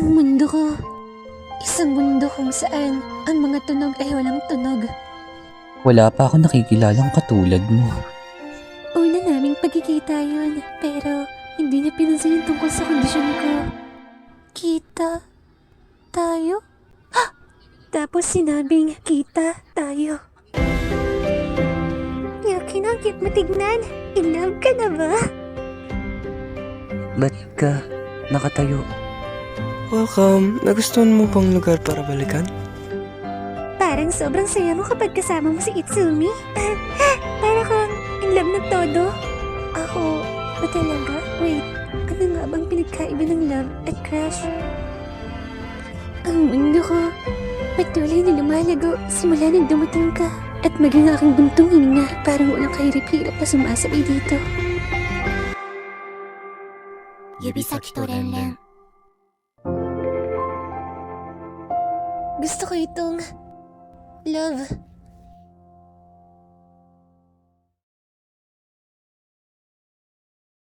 Ang mundo ko. Isang mundo kung saan ang mga tunog ay walang tunog. Wala pa ako nakikilalang katulad mo. Una naming pagkikita yun, pero hindi niya pinansin yung tungkol sa kondisyon ko. Kita tayo? Ha! Tapos sinabing kita tayo. Yuki, ang cute mo tignan. In love ka na ba? Ba't ka nakatayo? Welcome. Nagustuhan mo bang lugar para balikan? Parang sobrang saya mo kapag kasama mo si Itsumi. Para kang in love na todo. Ako, ba talaga? Wait, ano nga bang pinagkaiba ng love at crush? Ang mundo ko, patuloy na lumalago simula nang dumating ka. At maging aking buntong hininga, parang walang kahirap-hirap na sumasabay dito. Yubisaki to Renren. Gusto ko itong love.